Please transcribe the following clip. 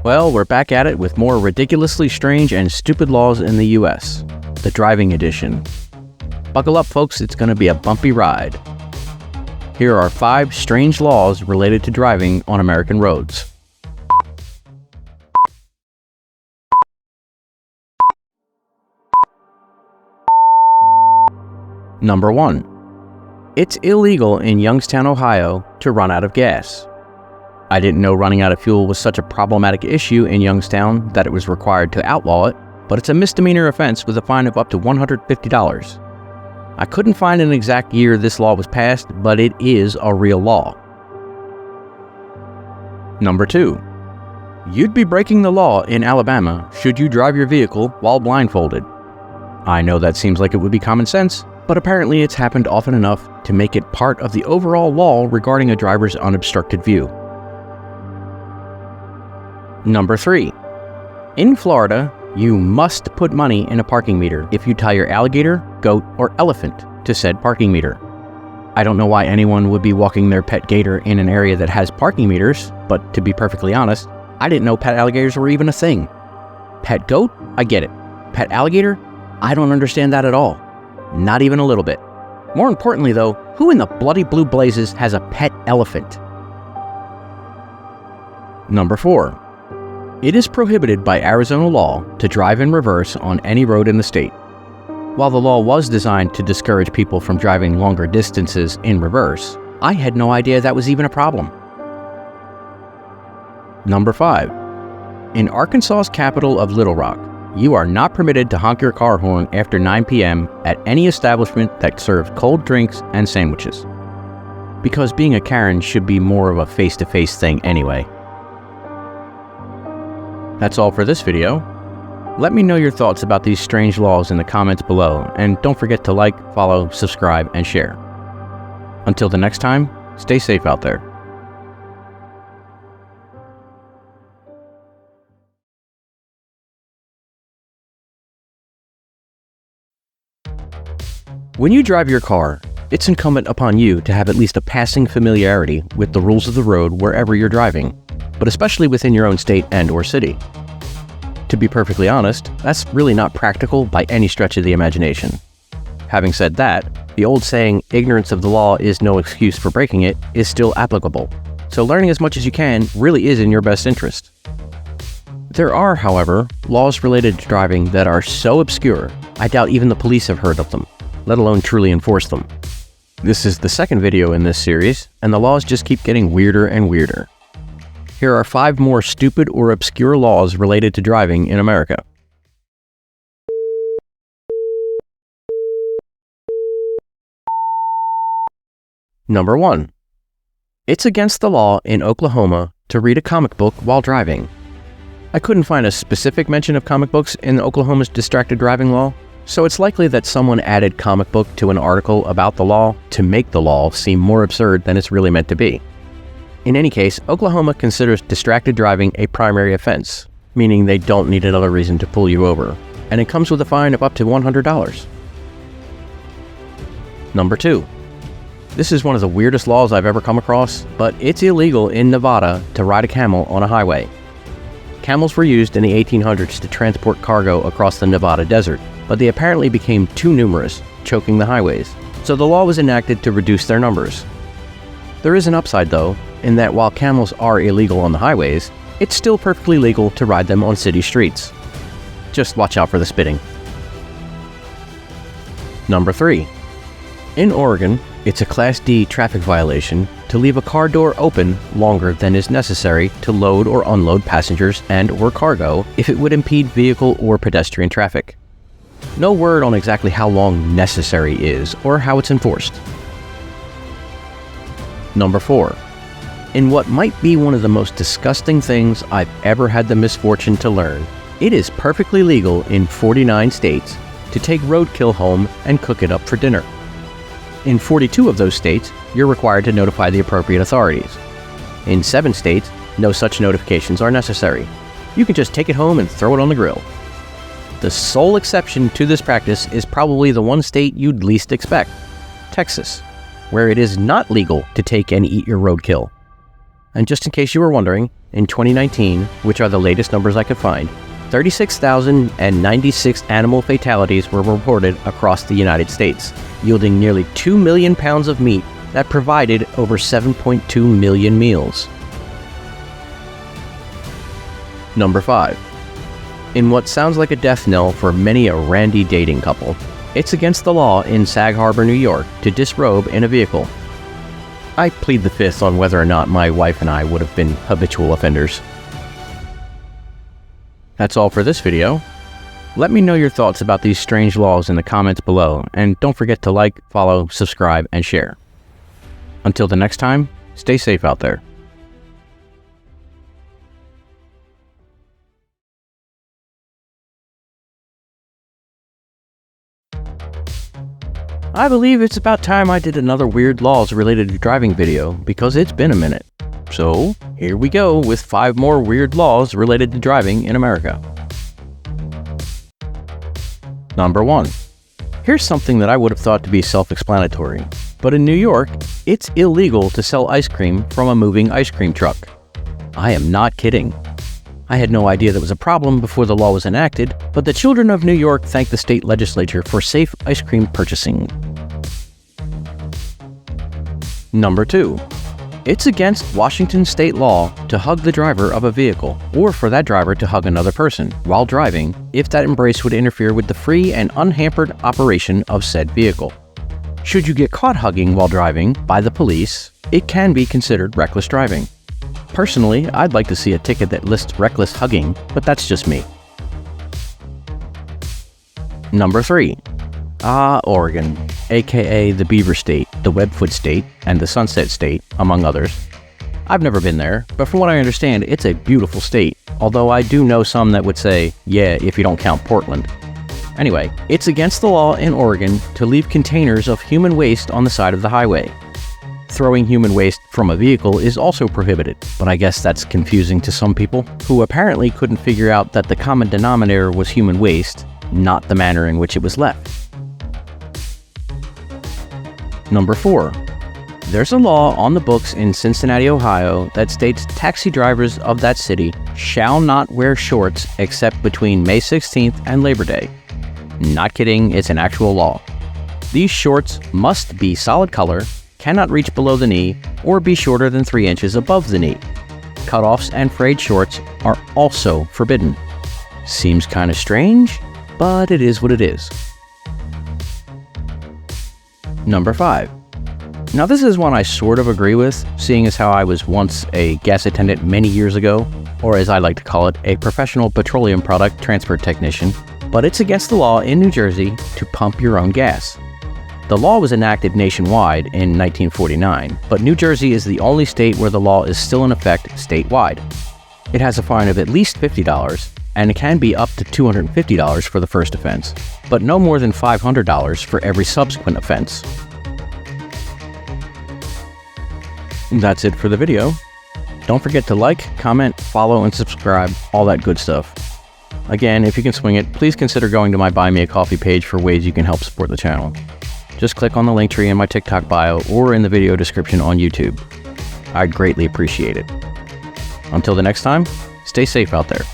Well, we're back at it with more ridiculously strange and stupid laws in the US, the driving edition. Buckle up, folks, it's going to be a bumpy ride. Here are 5 strange laws related to driving on American roads. Number 1. It's illegal in Youngstown, Ohio, to run out of gas. I didn't know running out of fuel was such a problematic issue in Youngstown that it was required to outlaw it, but it's a misdemeanor offense with a fine of up to $150. I couldn't find an exact year this law was passed, but it is a real law. Number 2. You'd be breaking the law in Alabama should you drive your vehicle while blindfolded. I know that seems like it would be common sense, but apparently it's happened often enough to make it part of the overall law regarding a driver's unobstructed view. Number 3. In Florida, you must put money in a parking meter if you tie your alligator, goat, or elephant to said parking meter. I don't know why anyone would be walking their pet gator in an area that has parking meters, but to be perfectly honest, I didn't know pet alligators were even a thing. Pet goat? I get it. Pet alligator? I don't understand that at all. Not even a little bit. More importantly though, who in the bloody blue blazes has a pet elephant? Number 4. It is prohibited by Arizona law to drive in reverse on any road in the state. While the law was designed to discourage people from driving longer distances in reverse, I had no idea that was even a problem. Number 5. In Arkansas's capital of Little Rock, you are not permitted to honk your car horn after 9 p.m. at any establishment that serves cold drinks and sandwiches. Because being a Karen should be more of a face-to-face thing anyway. That's all for this video. Let me know your thoughts about these strange laws in the comments below, and don't forget to like, follow, subscribe, and share. Until the next time, stay safe out there. When you drive your car, it's incumbent upon you to have at least a passing familiarity with the rules of the road wherever you're driving, but especially within your own state and/or city. To be perfectly honest, that's really not practical by any stretch of the imagination. Having said that, the old saying, ignorance of the law is no excuse for breaking it, is still applicable, so learning as much as you can really is in your best interest. There are, however, laws related to driving that are so obscure, I doubt even the police have heard of them, let alone truly enforce them. This is the second video in this series, and the laws just keep getting weirder and weirder. Here are 5 more stupid or obscure laws related to driving in America. Number 1. It's against the law in Oklahoma to read a comic book while driving. I couldn't find a specific mention of comic books in Oklahoma's distracted driving law, so it's likely that someone added comic book to an article about the law to make the law seem more absurd than it's really meant to be. In any case, Oklahoma considers distracted driving a primary offense, meaning they don't need another reason to pull you over, and it comes with a fine of up to $100. Number 2. This is one of the weirdest laws I've ever come across, but it's illegal in Nevada to ride a camel on a highway. Camels were used in the 1800s to transport cargo across the Nevada desert, but they apparently became too numerous, choking the highways, so the law was enacted to reduce their numbers. There is an upside though, in that while camels are illegal on the highways, it's still perfectly legal to ride them on city streets. Just watch out for the spitting. Number 3. In Oregon, it's a Class D traffic violation to leave a car door open longer than is necessary to load or unload passengers and/or cargo if it would impede vehicle or pedestrian traffic. No word on exactly how long necessary is or how it's enforced. Number 4. In what might be one of the most disgusting things I've ever had the misfortune to learn, it is perfectly legal in 49 states to take roadkill home and cook it up for dinner. In 42 of those states, you're required to notify the appropriate authorities. In 7 states, no such notifications are necessary. You can just take it home and throw it on the grill. The sole exception to this practice is probably the one state you'd least expect, Texas, where it is not legal to take and eat your roadkill. And just in case you were wondering, In 2019, which are the latest numbers I could find, 36,096 animal fatalities were reported across the United States, yielding nearly 2 million pounds of meat that provided over 7.2 million meals. Number 5. In what sounds like a death knell for many a randy dating couple, it's against the law in Sag Harbor, New York, to disrobe in a vehicle. I plead the fifth on whether or not my wife and I would have been habitual offenders. That's all for this video. Let me know your thoughts about these strange laws in the comments below, and don't forget to like, follow, subscribe, and share. Until the next time, stay safe out there. I believe it's about time I did another weird laws related to driving video, because it's been a minute. So, here we go with 5 more weird laws related to driving in America. Number 1. Here's something that I would have thought to be self-explanatory, but in New York, it's illegal to sell ice cream from a moving ice cream truck. I am not kidding. I had no idea that was a problem before the law was enacted, but the children of New York thank the state legislature for safe ice cream purchasing. Number 2. It's against Washington state law to hug the driver of a vehicle, or for that driver to hug another person while driving, if that embrace would interfere with the free and unhampered operation of said vehicle. Should you get caught hugging while driving by the police, it can be considered reckless driving. Personally, I'd like to see a ticket that lists reckless hugging, but that's just me. Number 3. Oregon, aka the Beaver State, the Webfoot State, and the Sunset State, among others. I've never been there, but from what I understand, it's a beautiful state, although I do know some that would say, yeah, if you don't count Portland. Anyway, it's against the law in Oregon to leave containers of human waste on the side of the highway. Throwing human waste from a vehicle is also prohibited, but I guess that's confusing to some people, who apparently couldn't figure out that the common denominator was human waste, not the manner in which it was left. Number 4. There's a law on the books in Cincinnati, Ohio that states taxi drivers of that city shall not wear shorts except between May 16th and Labor Day. Not kidding, it's an actual law. These shorts must be solid color, cannot reach below the knee, or be shorter than 3 inches above the knee. Cutoffs and frayed shorts are also forbidden. Seems kind of strange, but it is what it is. Number 5. Now this is one I sort of agree with, seeing as how I was once a gas attendant many years ago, or as I like to call it, a professional petroleum product transfer technician, but it's against the law in New Jersey to pump your own gas. The law was enacted nationwide in 1949, but New Jersey is the only state where the law is still in effect statewide. It has a fine of at least $50, and it can be up to $250 for the first offense, but no more than $500 for every subsequent offense. That's it for the video. Don't forget to like, comment, follow, and subscribe, all that good stuff. Again, if you can swing it, please consider going to my Buy Me a Coffee page for ways you can help support the channel. Just click on the link tree in my TikTok bio or in the video description on YouTube. I'd greatly appreciate it. Until the next time, stay safe out there.